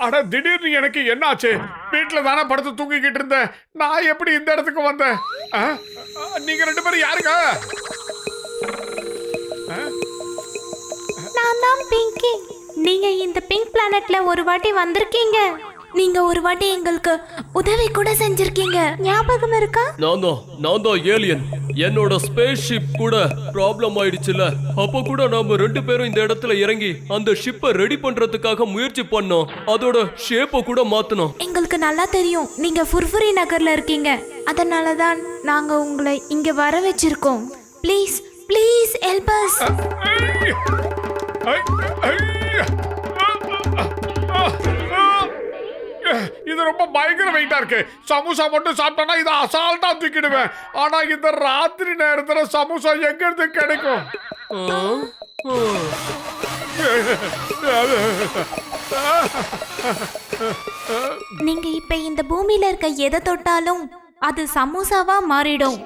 அட திடீர்னு எனக்கு என்னாச்சு? வீட்டுல தானே படுத்து தூங்கிக்கிட்டு இருந்தேன். நான் எப்படி இந்த இடத்துக்கு வந்தேன்? நீங்க ரெண்டு பேரும் யாருங்க? நான் தான் பிங்கி. நீங்க இந்த பிங்க் பிளானட்ல ஒரு வாட்டி வந்திருக்கீங்க. நீங்க ஒரு வாட்டி எங்களுக்கு உதவி கூட செஞ்சிருக்கீங்க, ஞாபகம் இருக்கா? நான் தான் ஏலியன். என்னோட ஸ்பேஸ் ஷிப் கூட ப்ராப்ளம் ஆயிடுச்சுல, அப்போ கூட நாம ரெண்டு பேரும் இந்த இடத்துல இறங்கி அந்த ஷிப்பை ரெடி பண்றதுக்காக முயற்சி பண்ணோம். அதோட ஷேப்பை கூட மாத்தணும். எங்களுக்கு நல்லா தெரியும் நீங்க ஃபுர்ஃபுரி நகர்ல இருக்கீங்க. அதனால தான் நாங்க உங்களை இங்க வர வச்சிருக்கோம். Please please help us. இது ரொம்ப பயங்கர வெயிட்டா இருக்கு. சமோசா மட்டும் சாப்பிட்டா இதை அசால்ட்டா தூக்கிடுவேன். ஆனா இந்த ராத்திரி நேரத்துல சமோசா எங்க இருந்து கிடைக்கும்? நீங்க இப்ப இந்த பூமியில இருக்க எதை தொட்டாலும் அது சமோசாவா மாறிடும்.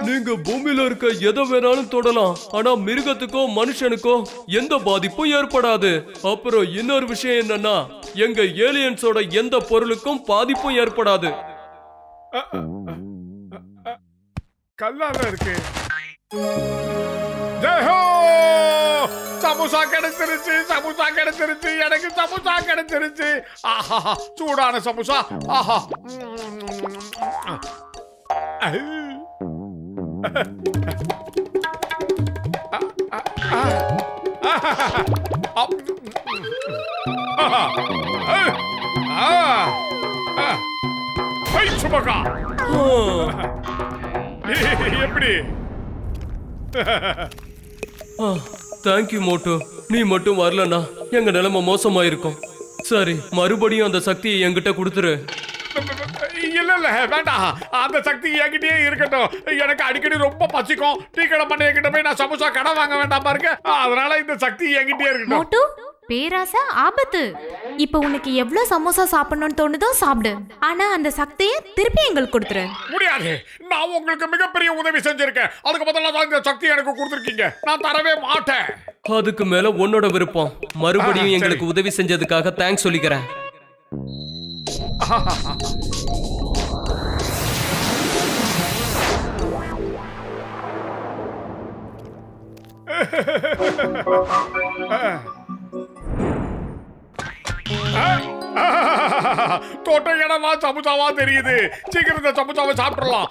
நீங்க பூமியில இருக்க எதை வேணாலும் தொடலாம், ஆனா மிருகத்துக்கோ மனுஷனுக்கோ எந்த பாதிப்பும் ஏற்படாது. அப்புறம் இன்னொரு விஷயம் என்னன்னா, எங்க ஏலியன்ஸோட எந்த பொருளுக்கும் பாதிப்பும் ஏற்படாது. கல்லால இருக்கு. ஜெயஹோ! சமோசா கிடைச்சிருச்சு, சமோசா கிடைச்சிருச்சு, எனக்கு சமோசா கிடைச்சிருச்சு. ஆஹா, சூடான சமோசா. ஆஹா. எப்படி? தேங்க்யூ மோட்டோ. நீ மட்டும் வரலன்னா எங்க நிலைமை மோசமாயிருக்கும். சரி, மறுபடியும் அந்த சக்தியை என்கிட்ட கொடுத்துரு. இல்ல இல்ல வேண்டாம், அந்த சக்தி என்கிட்டயே இருக்கட்டும். எனக்கு அடிக்கடி ரொம்ப பசிக்கும். டீ கடை பண்ண என்கிட்ட போய் நான் சமோசா கடை வாங்க வேண்டாம் பாருங்க. அதனால இந்த சக்தி என்கிட்டயே இருக்கட்டும். மோட்டு, பேராசை ஆபத்து. இப்ப உனக்கு எவ்வளவு சமோசா சாப்பிடணும்னு தோணுதோ சாப்பிடு. ஆனா அந்த சக்தியை திருப்பி எங்களுக்கு கொடுத்துரு. முடியாது. நான் உங்களுக்கு மிகப்பெரிய உதவி செஞ்சிருக்கேன். அதுக்கு பதிலா தான் இந்த சக்தி எனக்கு கொடுத்துருக்கீங்க. நான் தரவே மாட்டேன். அதுக்கு மேல உன்னோட விருப்பம். மறுபடியும் எங்களுக்கு உதவி செஞ்சதுக்காக தேங்க்ஸ் சொல்லிக்கிறேன். தோட்ட இடமா சமுசாவா தெரியுது. சீக்கிரம் இந்த சமுசாவை சாப்பிடலாம்.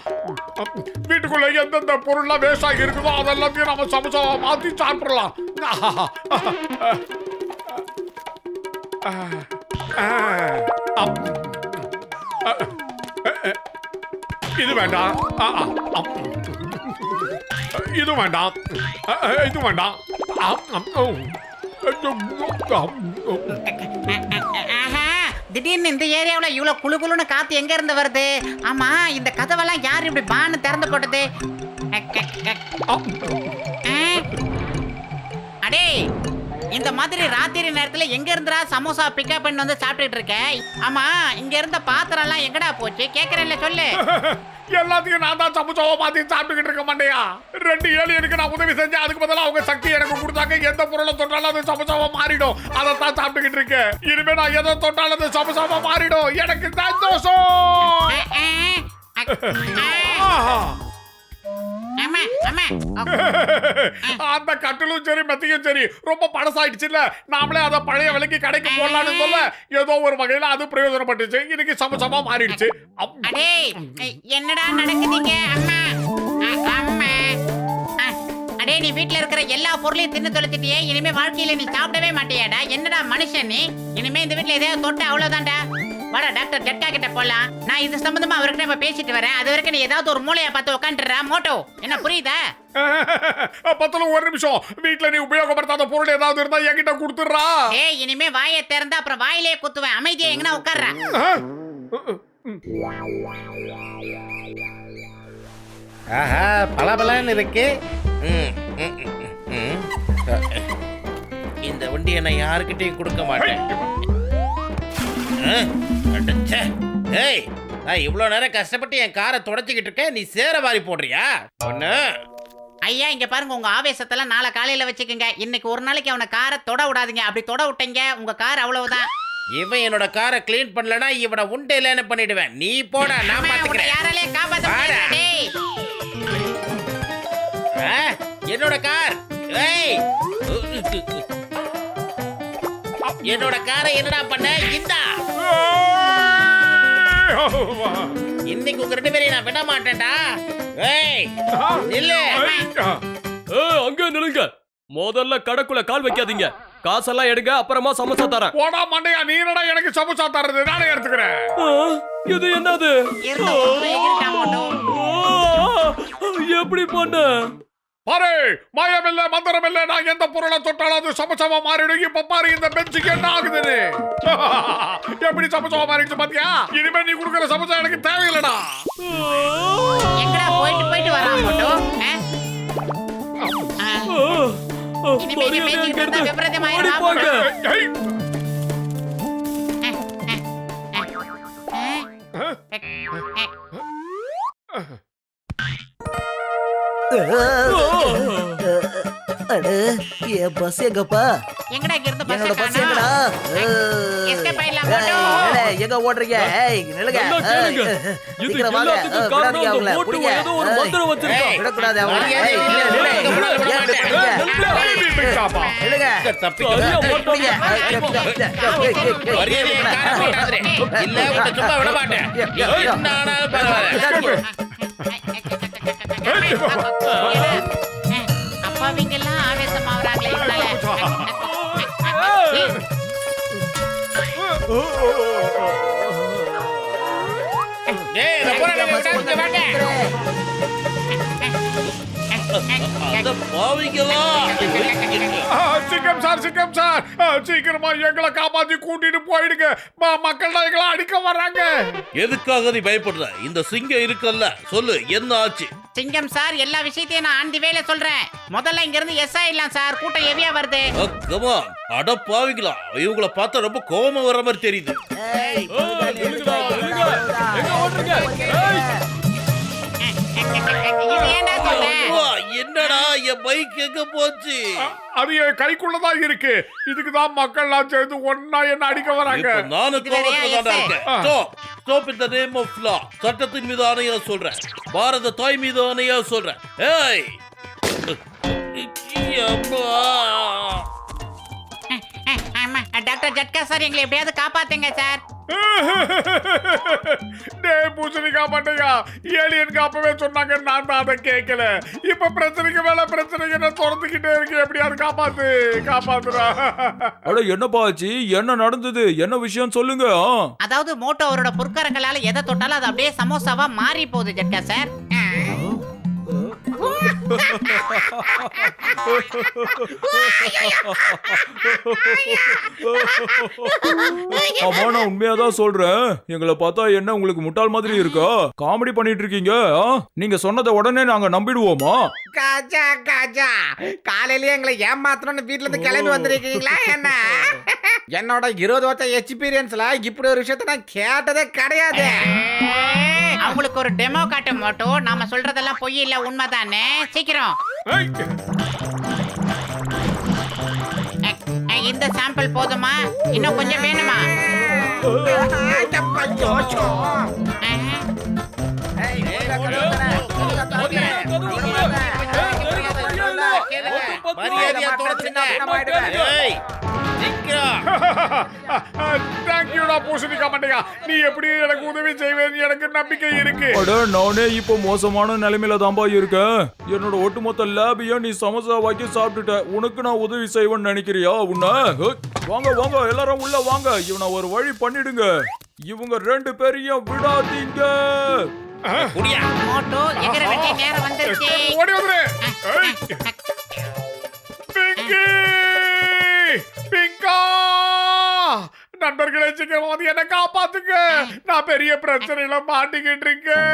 வீட்டுக்குள்ள எந்தெந்த பொருள்லாம் வேஸ்ட் ஆகி இருக்குதோ அதெல்லாத்தையும் நம்ம சமுசாவா மாத்தி சாப்பிடலாம். இது வேண்டாம், இது வேண்டாம், இது வேண்டாம். திடீர்னு இந்த ஏரியாவுல இவ்வளவு குளு குளுன்னு காத்து எங்க இருந்து வருது? ஆமா, இந்த கதவெல்லாம் யார் இப்படி பான்னு திறந்து போட்டது? அடே, இந்த மாதிரி ராத்திரி நேரத்துல எங்க இருந்துடா சமோசா பிக்கப் பண்ணி வந்து சாப்பிட்டுட்டு இருக்க? ஆமா, இங்க இருந்த பாத்திரம் எல்லாம் எங்கடா போச்சு? கேக்குறேன்ல, சொல்லு. எல்லாத்தையும் நான் தான் சமோசாவை மாத்தி சாப்பிட்டுக்கிட்டு இருக்க மாட்டேயா? ரெண்டு ஏலியனுக்கு நான் உதவி செஞ்சேன். அதுக்கு பதிலா அவங்க சக்தி எனக்கு கொடுத்தாங்க. எந்த பொருளை தொட்டாலும் அது சமோசாவா மாறிடும். அதை தான் சாப்பிட்டுக்கிட்டு இருக்கேன். இனிமே நான் எதை தொட்டாலும் அது சமோசாவா மாறிடும். எனக்கு சந்தோஷம். அந்த கட்டிலும் சரி மெத்தையும் சரி ரொம்ப பழசாயிடுச்சுல்ல. நாமளே அதை பழைய விலைக்கு கடைக்கு போடலான்னு சொல்ல ஏதோ ஒரு வகையில அது பிரயோஜனப்பட்டுச்சு. இன்னைக்கு சமசமா மாறிடுச்சு. என்னடா நடக்குதுங்க? அம்மா, அம்மா. அடே, நீ வீட்டுல இருக்கிற எல்லா பொருளையும் தின்னு தொலைச்சிட்டியே. இனிமே வாழ்க்கையில நீ சாப்பிடவே மாட்டியாடா? என்னடா மனுஷன் நீ? இனிமே இந்த வீட்டுல எதையாவது தொட்ட அவ்வளவுதான்டா. வாடா, டாக்டர் ஜட்கா கிட்ட போலாம். நான் இது சம்பந்தமா அவர்கிட்ட இப்ப பேசிட்டு வரேன். அது வரைக்கும் நீ ஏதாவது ஒரு மூளையா பார்த்து உட்காந்துடுறா. மோட்டோ, என்ன புரியுதா? பத்தல ஒரு நிமிஷம். வீட்டுல நீ உபயோகப்படுத்தாத பொருள் ஏதாவது இருந்தா என்கிட்ட கொடுத்துடுறா. ஏய், இனிமே வாயை திறந்தா அப்புறம் வாயிலே குத்துவேன். அமைதியா எங்கனா உட்கார்றா. ஆஹா பலபலன்னு இருக்கு. ம், ம், ம், ம். இந்த வண்டியை நான் யாருக்கிட்டையும் கொடுக்க மாட்டேன். அடச்சே. ஏய், நான் இவ்வளோ நேரம் கஷ்டப்பட்டு என் காரை தொடச்சிக்கிட்டு இருக்கேன், நீ சேர வாரி போடுறியா? ஒன்று ஐயா இங்க பாருங்க, உங்க ஆவேசத்தெல்லாம் நாளை காலையில வச்சுக்கோங்க. இன்னைக்கு ஒரு நாளைக்கு அவனை காரை தொட விடாதீங்க. அப்படி தொட விட்டீங்க உங்க கார் அவ்வளவுதான். இவன் என்னோட காரை கிளீன் பண்ணலனா இவனை உண்டை இல்லைன்னு பண்ணிடுவேன். நீ போடா, நான் உன்னை பாத்துக்கிறேன். யாராலே காப்பாத்த வாடா. முடியாதுடா, டேய். ஆ, என்னோட கார். ஏய், என்னோட காரை என்னடா பண்ண? இந்தா, இன்னைக்கு உங்க 2 பேரையும் நான் விட மாட்டேன்டா. ஏய், நில்லு. அங்க நில்லுங்க. முதல்ல கடைக்குள்ள கால் வைக்காதீங்க. காசெல்லாம் எடுங்க, அப்புறமா சமோசா தரேன். போடா மண்டையா, நீ என்னடா எனக்கு சமோசா தர்றது? நானே எடுத்துக்கிறேன். இது என்னது? இருந்த ஒருத்தன் எகிறிட்டான் மட்டும். எப்படி பண்ண? பாரு, மாயமில்ல மந்திரமில்ல, நான் எந்த பொருளை தொட்டாலும் அது சமோசாவா மாறிடும். இப்ப பாரு இந்த பெஞ்சுக்கு என்ன ஆகுதுன்னு. எப்படி சமோசாவா மாறிடுச்சு பாத்தியா? இனிமே நீ கொடுக்குற சமோசா எனக்கு தேவையில்லடா. எங்கடா போயிட்டு போயிட்டு வரான் மட்டும்? இனிமே நீ பேசிக்கிட்டு இருந்தா விபரீதமாயிரும். போங்க. ஏய், அடே என் பஸ் எங்கப்பா? எங்கடா இங்க இருந்து என்னோட பஸ் பஸ் எங்கடா? எஸ்கேப் ஆயிடலாம் ஏய், மட்டும். ஏய், எங்க ஓடுறீங்க? ஏய், நில்லுங்க. நல்லா கேளுங்க. இது சீக்கிரம் வாங்க. எல்லாத்துக்கும் காரணம் விடாதீங்க அந்த அவங்கள. ஓட்டு பிடிங்க. ஏதோ ஒரு மந்திரம் வச்சிருக்கான். விடக்கூடாது அவங்கள. மரியாதை ஏய், இல்ல, நில்லு, நில்லு. விட மாட்டேன். ஏன் இப்படி பண்றீங்க? baby big papa. நில்லுங்க. தப்பிக்க சரியா பிடிங்க. ஓட்டுங்க. மரியாதையை காரை போட்டாதே. இல்ல, உன்னை சும்மா விட மாட்டேன். நீ என்ன ஆனாலும் பரவாயில்ல. அப்பாவிங்க எல்லாம் ஆவேசமாவறாங்களே இவனால. டேய், இதை போடா, நீங்க விடாதீங்க, வாங்க. அட பாவிங்களா. சிக்கம் சார், சிக்கம் சார், சீக்கிரமா எங்களை காப்பாத்தி கூட்டிட்டு போயிடுங்க. மக்கள் தான் எங்களை அடிக்க வர்றாங்க. எதுக்காக நீ பயப்படுற? இந்த சிங்கம் இருக்குல்ல, சொல்லு என்ன ஆச்சு? சிங்கம் சார், எல்லா விஷயத்தையும் நான் ஆண்டி வேலை சொல்றேன். முதல்ல இங்க இருந்து எஸ் ஆயிடலாம் சார், கூட்டம் ஹெவியா வருது. அட பாவிங்களா, இவங்கள பார்த்தா ரொம்ப கோவமா வர மாதிரி தெரியுது. ஏய், நில்லுங்கடா, நில்லுங்க. எங்க ஓடுறீங்க? ஏய், இது ஏன்டா சொல்றேன்? அப்பா, என்னடா என் பைக் எங்க போச்சு? அது என் கைக்குள்ளதான் இருக்கு. இதுக்குதான் மக்கள்லாம் சேர்ந்து ஒன்னா என்ன அடிக்க வராங்க. இப்ப நானும் இது வேறயா கோவத்துல தான் எஸ்? இருக்கேன். Stop in the name of law. சட்டத்தின் மீது ஆணையா சொல்றேன். பாரத தாய் மீது ஆணையா சொல்றேன். ஏய், அம்மா. ஆமா, டாக்டர் ஜட்கா சார், எங்களை எப்படியாவது காப்பாத்துங்க சார். டேய் பூசணிக்கா மண்டையா, ஏலியனுக்கு அப்பவே சொன்னாங்க, நான் தான் அதை கேட்கல. இப்ப பிரச்சனைக்கு மேல பிரச்சனைக்கு என்ன தொடர்ந்துகிட்டே இருக்கு. எப்படியாவது காப்பாத்து, காப்பாத்துறா. அட என்னப்பா ஆச்சு? என்ன நடந்தது? என்ன விஷயம் சொல்லுங்க. அதாவது மோட்டோ அவரோட பொற்கரங்களால எதை தொட்டாலும் அது அப்படியே சமோசாவா மாறி போகுது ஜட்கா சார். ஆமா, நான் உண்மையாதான் சொல்றேன். எங்களை பார்த்தா என்ன உங்களுக்கு முட்டாள் மாதிரி இருக்கா? காமெடி பண்ணிட்டு இருக்கீங்க. நீங்க சொன்னதை உடனே நாங்க நம்பிடுவோமா? காஜா காஜா, காலையிலேயே எங்களை ஏமாத்தணும்னு வீட்ல இருந்து கிளம்பி வந்திருக்கீங்களா என்ன? என்னோட 20 வருஷம் எக்ஸ்பீரியன்ஸ்ல இப்படி ஒரு விஷயத்த நான் கேட்டதே கிடையாது. அவங்களுக்கு ஒரு டெமோ காட்ட மோட்டோ. நாம சொல்றதெல்லாம் பொய் இல்ல, உண்மைதானே? சீக்கிரம் இந்த சாம்பிள் போதுமா? இன்னும் கொஞ்சம் வேணுமா? மரியாதையா தொடச்சுங்க. ஏய், சீக்கிரம். தேங்க்யூடா பூசணிக்கா மண்டையா, நீ எப்படி எனக்கு உதவி செய்வேன்னு எனக்கு நம்பிக்கை இருக்கு. அட, நானே இப்போ மோசமான நிலைமையில தான்பா இருக்கேன். என்னோட ஒட்டுமொத்த லேபையும் நீ சமோசாவாக்கி சாப்பிட்டுட்ட. உனக்கு நான் உதவி செய்வேன்னு நினைக்கிறியா? உன்ன வாங்க வாங்க, எல்லாரும் உள்ள வாங்க. இவனை ஒரு வழி பண்ணிடுங்க. இவங்க 2 பேரையும் விடாதீங்க. குடியா. மோட்டோ, எகிற வேண்டிய நேரம் வந்துருச்சு. ஓடி வந்துரு. பிங்கி, பிங்கா, நண்பர்களே சீக்கிரம் வந்து என்ன காப்பாத்துங்க, நான் பெரிய பிரச்சனையில மாட்டிக்கிட்டு இருக்கேன்.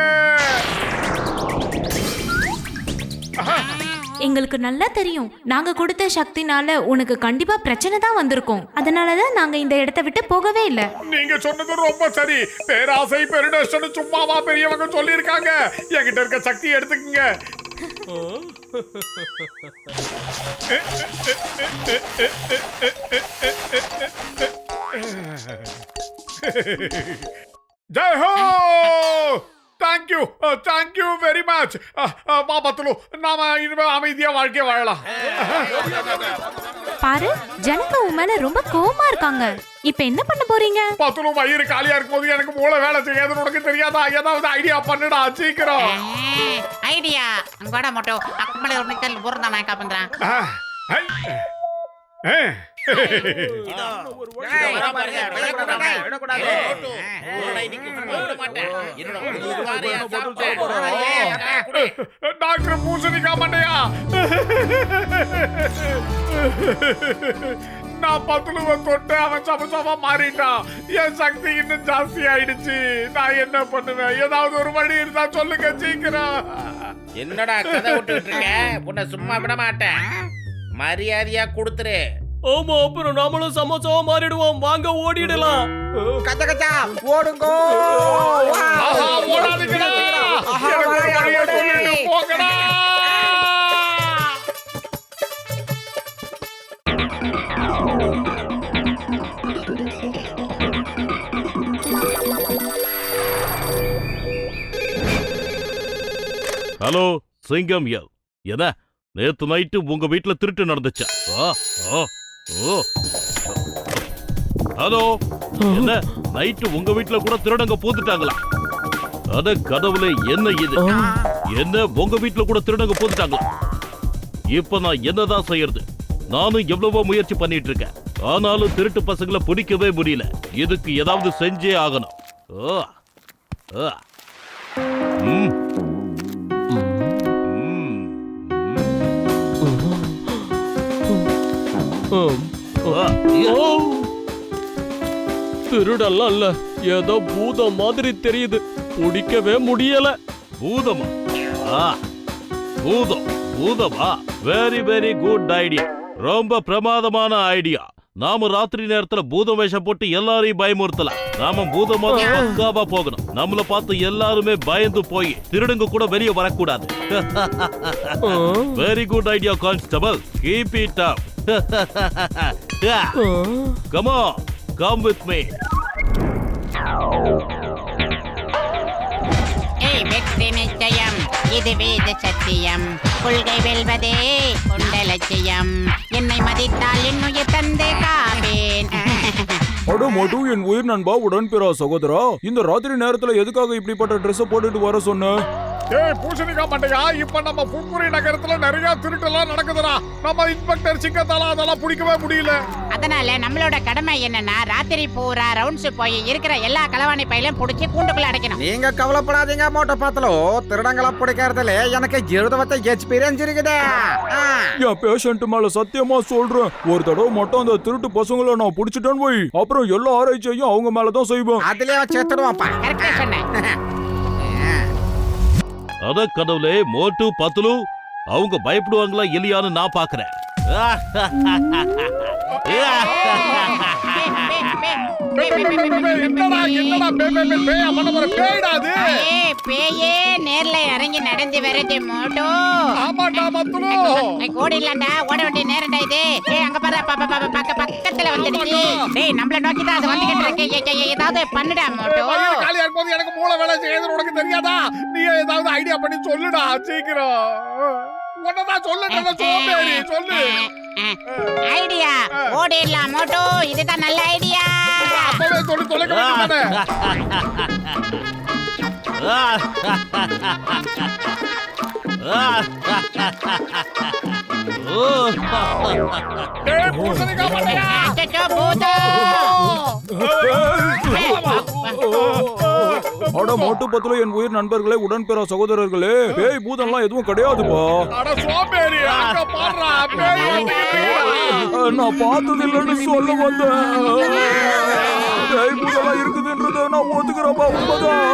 எங்களுக்கு நல்லா தெரியும், நாங்க கொடுத்த சக்தினால உனக்கு கண்டிப்பா பிரச்சனை தான் வந்திருக்கும். அதனாலதான் நாங்க இந்த இடத்தை விட்டு போகவே இல்ல. நீங்க சொன்னது ரொம்ப சரி. பேராசை பெருநஷ்டம் சும்மாவா பெரியவங்க சொல்லியிருக்காங்க. என்கிட்ட இருக்க சக்தி எடுத்துக்கங்க. Jai Ho, thank you very much. வா பத்துலு, நாம இனிமே அமைதியா வாழ்க்கை வாழலாம். பாரு, ஜனங்க உன் மேல ரொம்ப கோவமா இருக்காங்க. இப்ப என்ன பண்ண போறீங்க? பத்துலு, வயிறு காலியா இருக்கும்போது எனக்கு மூளை வேலை செய்யாது, உனக்கு தெரியாதா? ஏதாவது ஐடியா பண்ணுடா சீக்கிரம். ஐடியா கூட மட்டும் அக்கமலை ஒரு நிக்கல் போறதா நான் காப்பேன்றான். டாக்டர் பூசணிக்கா மண்டையா, நான் பத்துலுவ தொட்டு அவன் சமசமா மாறிட்டான். என் சக்தி இன்னும் ஜாஸ்தி ஆயிடுச்சு. நான் என்ன பண்ணுவேன்? ஏதாவது ஒரு வழி இருந்தா சொல்லுங்க சீக்கிரம். என்னடா கதை விட்டுட்டு இருக்க? உன்னை சும்மா விட மாட்டேன். மரியாதையா கொடுத்துரு. ஆமா, அப்புறம் நாமளும் சமோசாவா மாறிடுவோம். வாங்க ஓடிடலாம். கச்சா கச்சா ஓடுங்கோ. ஆஹா, ஓடாதீங்கடா. எனக்கு ஒரு வழியை சொல்லிட்டு போங்கடா. ஹலோ சிங்கம் எல், என்ன நேத்து நைட்டு உங்க வீட்டுல திருட்டு நடந்துச்சா? ஹலோ, என்ன நைட்டு உங்க வீட்டுல கூட திருடங்க பூந்துட்டாங்களா? அட கடவுளே, என்ன இது? என்ன உங்க வீட்டுல கூட திருடங்க பூந்துட்டாங்களா? இப்ப நான் என்னதான் செய்யறது? நானும் எவ்வளவோ முயற்சி பண்ணிட்டு இருக்கேன், ஆனாலும் திருட்டு பசங்களை பிடிக்கவே முடியல. இதுக்கு ஏதாவது செஞ்சே ஆகணும். திருடெல்லாம் இல்ல, ஏதோ பூதம் மாதிரி தெரியுது. பிடிக்கவே முடியல. பூதமா? பூதம் பூதமா? Very very good idea. ரொம்ப பிரமாதமான ஐடியா. நாம ராத்திரி நேரத்துல பூதம் வேஷம் போட்டு எல்லாரையும் பயமுறுத்தலாம். நாம பூதமாக பக்காவா போகணும். நம்மள பார்த்து எல்லாருமே பயந்து போய் திருடுங்க கூட வெளியே வரக்கூடாது. Very good idea constable. Keep it up. Come on, come with me. ஏய், வெற்றி நிச்சயம், இது வேத சத்தியம். கொள்கை வெல்வதே கொண்ட லட்சியம். என்னை மதித்தால் என்னுயிர் தந்து காப்பேன். அட மது, என் உயிர் நண்பா, உடன்பிறா சகோதரா, இந்த ராத்திரி நேரத்துல எதுக்காக இப்படிப்பட்ட ட்ரெஸ் போட்டுட்டு வர சொன்ன? ஏய் பூசணிக்கா மண்டையா, இப்ப நம்ம புன்முறை நகரத்துல நிறைய திருட்டெல்லாம் நடக்குதுடா. நம்ம இன்ஸ்பெக்டர் சிங்கத்தால அதெல்லாம் பிடிக்கவே முடியல. அதனால நம்மளோட கடமை என்னன்னா, ராத்திரி பூரா ரவுண்ட்ஸ் போய் இருக்கிற எல்லா களவாணி பையிலும் புடிச்சு கூண்டுக்குள்ள அடைக்கணும். நீங்க கவலைப்படாதீங்க மோட்டோ பாத்தலோ, திருடங்களை பிடிக்கிறதுல எனக்கு 20 வருஷம் எக்ஸ்பீரியன்ஸ் இருக்குது. என் பேஷண்ட் மேல சத்தியமா சொல்றேன், ஒரு தடவை மட்டும் அந்த திருட்டு பசங்களை நான் பிடிச்சிட்டேன்னு போய் அப்புறம் எல்லா ஆராய்ச்சியையும் அவங்க மேலதான் செய்வேன். அதுலயே சேர்த்துடுவாப்பா. கரெக்டா சொன்னேன். அட கடவுளே, மோட்டு பத்துலு அவங்க பயப்படுவாங்களா இல்லையான்னு நான் பாக்குறேன். பேயே நேர்ல இறங்கி நடந்து வருது மோட்டோ. ஓடிடலாண்டா, ஓட வேண்டிய நேரம்டா இது. அங்க பாரு, பக்கத்துல வந்துடுச்சு. டேய், நம்மள நோக்கி தான் அது வந்துகிட்டு இருக்கு. ஏதாவது பண்ணுடா மோட்டோ. காலியா இருக்கும்போது எனக்கு மூளை வேலை செய்யறது உனக்கு தெரியாதா? நீ ஏதாவது ஐடியா பண்ணி சொல்லுடா சீக்கிரம். உன்னதான் சொல்லு. ஐடியா ஓடிடலாம் மோட்டோ, இதுதான் நல்ல ஐடியா. அப்பவே தொலைக்க வேண்டியதானே. ஏய் பூசணிக்கா மண்டையா, அச்சச்சோ, பூதம். அட மோட்டு பத்துல என் உயிர் நண்பர்களே, உடன்பிறா சகோதரர்களே, பேய் பூதம்லாம் எதுவும் கிடையாதுப்பா. அட சோம்பேறி, அங்க பாருடா, பேய் வந்துகிட்டு இருக்கு. நான் பார்த்தது இல்லைன்னு சொல்ல வந்தேன். பேய் பூதெல்லாம் இருக்குதுன்றத நான் ஒத்துக்கிறப்பா, உண்மைதான்.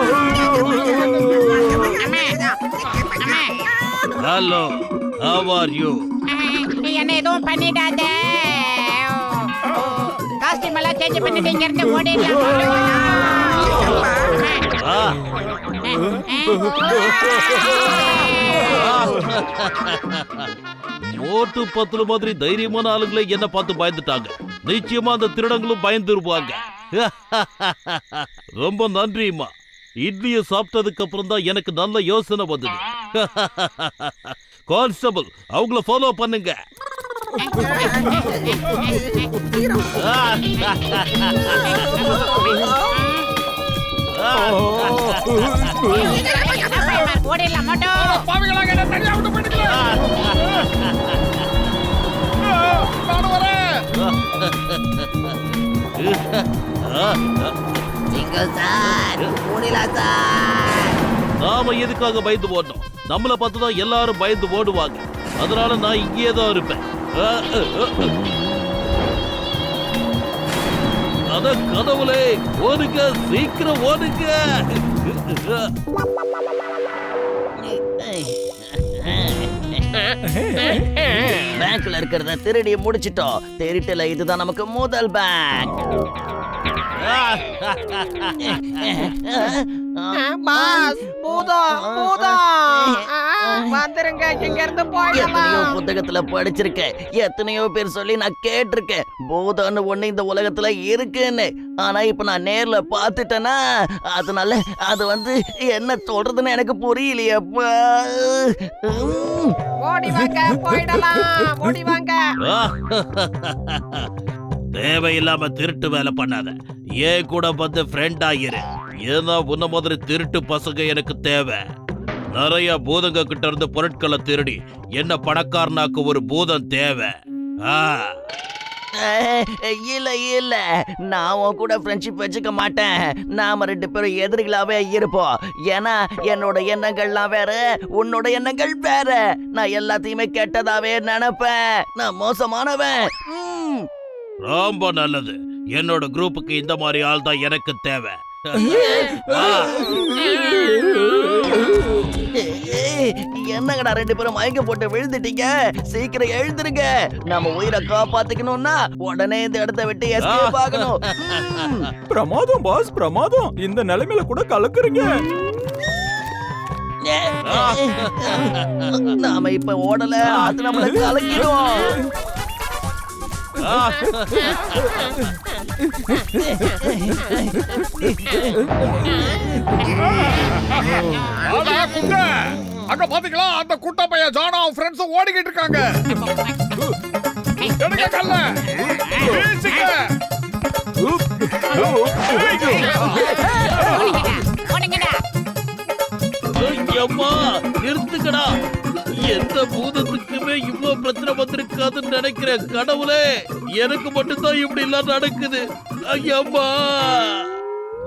Hello, how are you? என்ன எதுவும் பண்ணிடாத. காஸ்டியூம் எல்லாம் சேஞ்ச் பண்ணிட்டு இங்க இருந்து ஓடிடலாம். மோட்டு பத்துல மாதிரி தைரியமான ஆளுங்களே என்ன பார்த்து பயந்துட்டாங்க. நிச்சயமா அந்த திருடங்களும் பயந்துருவாங்க. ரொம்ப நன்றிம்மா. இட்லியை சாப்பிட்டதுக்கு அப்புறம் தான் எனக்கு நல்ல யோசனை வந்தது. கான்ஸ்டபிள், அவங்கள ஃபாலோ பண்ணுங்க. ஓடிடலாம் மட்டும். பாவிகளாக என்ன தனியா விட்டு போயிட்டீங்களே. நானும் வரேன். நாம எதுக்காக பயந்து ஓடணும்? நம்மள பார்த்துதான் எல்லாரும் பயந்து ஓடுவாங்க. அதனால நான் இங்கே தான் இருப்பேன். அத கடவுளே, ஓடுங்க, சீக்கிரம் ஓடுங்க. பேங்க்ல இருக்கிறத திருடி முடிச்சிட்டோம். திருட்டுல இதுதான் நமக்கு முதல் பேங்க். வந்துருங்க, இங்க இருந்து எத்தனையோ புத்தகத்துல படிச்சிருக்கேன், எத்தனையோ பேர் சொல்லி நான் கேட்டிருக்கேன் பூதம்னு ஒண்ணு இந்த உலகத்துல இருக்குன்னு. ஆனா இப்ப நான் நேர்ல பாத்துட்டேன்னா அதனால அது என்ன சொல்றதுன்னு எனக்கு புரியலையப்பா. ஓடி வாங்க, போயிடலாம். ஓடி வாங்க. தேவையில்லாம திருட்டு வேலை பண்ணாத. ஏன் கூட வந்து ஃப்ரெண்ட் ஆகிரு. ஏன்னா உன்ன மாதிரி திருட்டு பசங்க எனக்கு தேவை. நிறைய பூதங்க கிட்ட இருந்து பொருட்களை திருடி என்ன பணக்காரனாக்கு ஒரு பூதம் தேவை. இல்ல இல்ல, நான் உன் கூட ஃப்ரெண்ட்ஷிப் வச்சுக்க மாட்டேன். நாம 2 பேரும் எதிரிகளாவே இருப்போம். ஏன்னா என்னோட எண்ணங்கள்லாம் வேற, உன்னோட எண்ணங்கள் வேற. நான் எல்லாத்தையுமே கெட்டதாவே நினைப்பேன். நான் மோசமானவன். ரொம்ப நல்லது. என்னோட குரூப்புக்கு இந்த மாதிரி ஆள் தான் எனக்கு தேவை. என்னங்கடா 2 பேரும் மயங்க போட்டு விழுந்துட்டீங்க? சீக்கிரம் எழுந்துருங்க. நம்ம உயிரை காப்பாத்திக்கணும்னா உடனே இந்த இடத்தை விட்டு எஸ்கேப் ஆகணும். பிரமாதம் பாஸ், பிரமாதம். இந்த நிலைமையில கூட கலக்குறீங்க. நாம இப்ப ஓடல, அது நம்மள கலக்கிடும். அங்க பாத்தீங்களா, அந்த குட்ட பையன் ஜானா அவன் ஃப்ரெண்ட்ஸ் ஓடிக்கிட்டு இருக்காங்க. எடுங்க கல்ல, வீசுங்க. அம்மா, நிறுத்துக்கடா. எந்த பூதத்துக்குமே இவ்வளவு பிரச்சனை வந்திருக்காதுன்னு நினைக்கிறேன். கடவுளே, எனக்கு மட்டும்தான் இப்படி எல்லாம் நடக்குது. ஐயம்மா,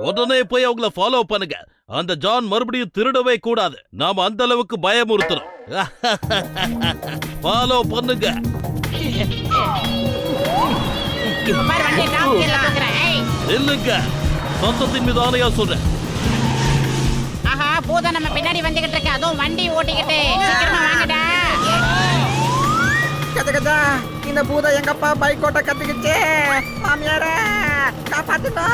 உடனே போய் அவங்கள ஃபாலோ பண்ணுங்க. அந்த ஜான் மறுபடியும் திருடவே கூடாது. நாம அந்த அளவுக்கு பயமுறுத்துறோம். ஃபாலோ பண்ணுங்க. இல்லங்க, சொந்தத்தின் மீது ஆணையா சொல்றேன். ஆஹா, பூதம் நம்ம பின்னாடி வந்துகிட்டு இருக்கு. அதுவும் வண்டி ஓட்டிக்கிட்டு. சீக்கிரமா வாங்கடா. கதகதா, இந்த பூதம் எங்கப்பா பைக் ஓட்ட கத்துக்கிச்சு. மாமியார காப்பாத்துட்டோ.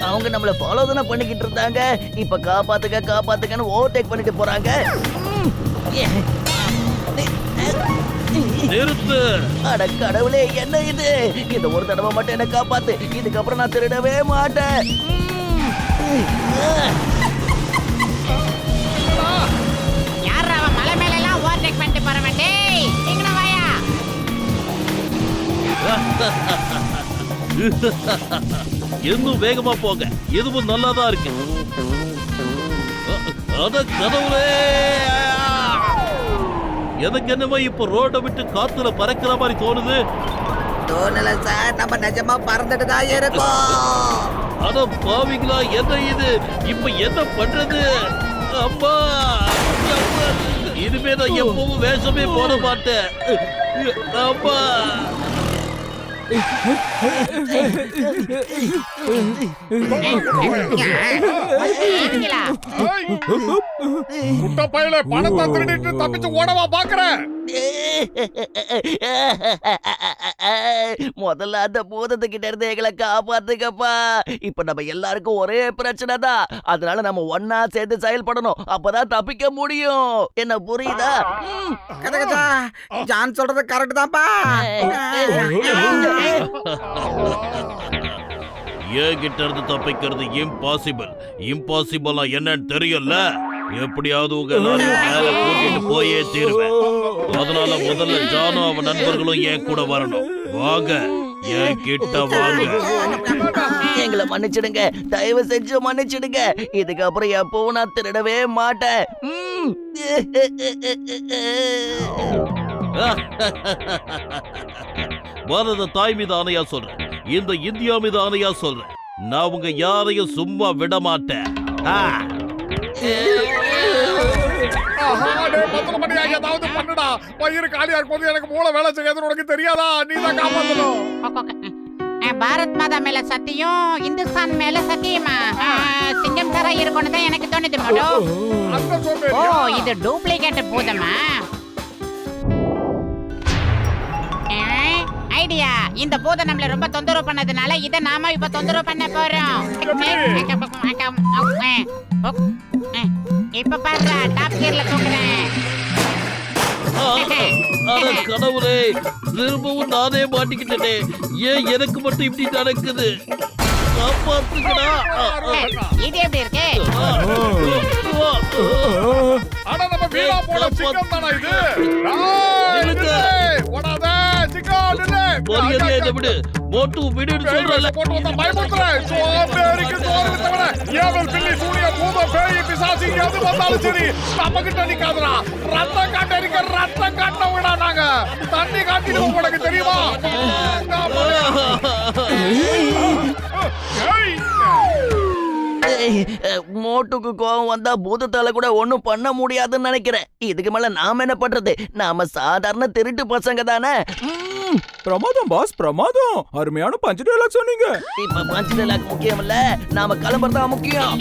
அவங்க நம்மள ஃபாலோ தானே பண்ணிக்கிட்டு இருந்தாங்க. இப்ப காப்பாத்துக்க காப்பாத்துக்கன்னு ஓவர்டேக் பண்ணிட்டு போறாங்க. நிறுத்து. அட கடவுளே, என்ன இது? இந்த ஒரு தடவை மட்டும் என்ன காப்பாத்து. இதுக்கப்புறம் நான் திருடவே மாட்டேன். யார் அவன் மலை மேல எல்லாம் ஓவர்டேக் பண்ணிட்டு போறவன்? டேய், இங்கன வாயா. இன்னும் வேகமா போங்க. எதுவும் நல்லாதான் இருக்கு. அட கடவுளே, எனக்கு என்னமோ இப்ப ரோட விட்டு காத்துல பறக்கிற மாதிரி தோணுது. தோணல சார், நம்ம நிஜமா பறந்துட்டு தான் இருக்கோம். அட பாவிங்களா, என்ன இது? இப்ப என்ன பண்றது? அம்மா. இனிமே நான் எப்பவும் வேஷமே போட மாட்டேன். அப்பா இருக்கீங்களா? முட்டை பையில பணத்தை திருடிட்டு தப்பிச்சு ஓடவா பாக்குற? முதல்ல அந்த பூதத்துக்கிட்ட இருந்து எங்களை காப்பாத்துக்கப்பா. இப்ப நம்ம எல்லாருக்கும் ஒரே பிரச்சனை தான், அதனால நம்ம ஒன்னா சேர்ந்து செயல்படணும், அப்பதான் தப்பிக்க முடியும். என்ன புரியுதா? கஜா ஜான் சொல்றது கரெக்ட் தான்ப்பா. என்கிட்ட இருந்து தப்பிக்கிறது இம்பாசிபிள் என்னன்னு தெரியல. எப்படியாவது உங்க எல்லாரையும் மேல கூட்டிட்டு போயே தீருவேன். அதனால முதல்ல ஜானும் அவன் நண்பர்களும் என் கூட வரணும். வாங்க, என் கிட்ட வாங்க. எங்களை மன்னிச்சிடுங்க, தயவு செஞ்சு மன்னிச்சிடுங்க. இதுக்கப்புறம் எப்பவும் நான் திருடவே மாட்டேன். பாரத தாய் மீது ஆணையா சொல்றேன், இந்த இந்தியா மீது ஆணையா சொல்றேன், நான் உங்க யாரையும் சும்மா விட மாட்டேன். ஆஹா, டேய், 10 மணியா ஏதாவது பண்ணுடா. வயிறு காலியா இருக்கும்போது எனக்கு மூளை வேலை செய்யாதுன்னு உனக்கு தெரியாதா? நீ தான் காப்பாத்தணும். பாரத் மாதா மேல சத்தியம், இந்துஸ்தான் மேல சத்தியமா? சிங்கம் தர இருக்கும்னு தான் எனக்கு தோணுது மோட்டோ. அந்த சோம்பேறி. ஓ, இது டூப்ளிகேட் பூதமா? ஐடியா, இந்த பூதம் நம்மள ரொம்ப தொந்தரவு பண்ணதுனால இத நாம இப்ப தொந்தரவு பண்ண போறோம். இப்ப பாருடா, டாப் கியர்ல தூக்குறேன். அட கடவுளே, திரும்பவும் நானே மாட்டிக்கிட்டேனே. ஏன் எனக்கு மட்டும் இப்படி நடக்குது? காப்பாத்துக்கடா. இது எப்படி இருக்கு? ஆனா நம்ம வீணா போன சிங்கம் தானா இது? ஓடாத சிங்கம், நில்லு. மரியாதையா இதை விடு. மோட்டு விடுன்னு சொல்றல. போட்டு வந்தா பயமுறுத்துறேன். சோம்பேறிக்கு சோறு வித்தவனே. ஏவல் பில்லி சூனிய பூதம் பேய் பிசாசு எது வந்தாலும் சரி நம்ம கிட்ட நிக்காதடா. ரத்தம் காட்டறிக்க ரத்தம் காட்ட விடா. நாங்க தண்ணி காட்டிடுவோம், உனக்கு தெரியுமா? மோட்டுக்கு கோவம் வந்தா பூதத்தால கூட ஒண்ணும் பண்ண முடியாதுன்னு நினைக்கிறேன். இதுக்கு மேல நாம என்ன பண்றது? நாம சாதாரண திருட்டு பசங்க தானே. பிரமாதம் பாஸ், பிரமாதம். அருமையான பஞ்சு டைலாக் சொன்னீங்க. இப்ப பஞ்சு டைலாக் முக்கியம் இல்ல, நாம கிளம்புறதா முக்கியம்.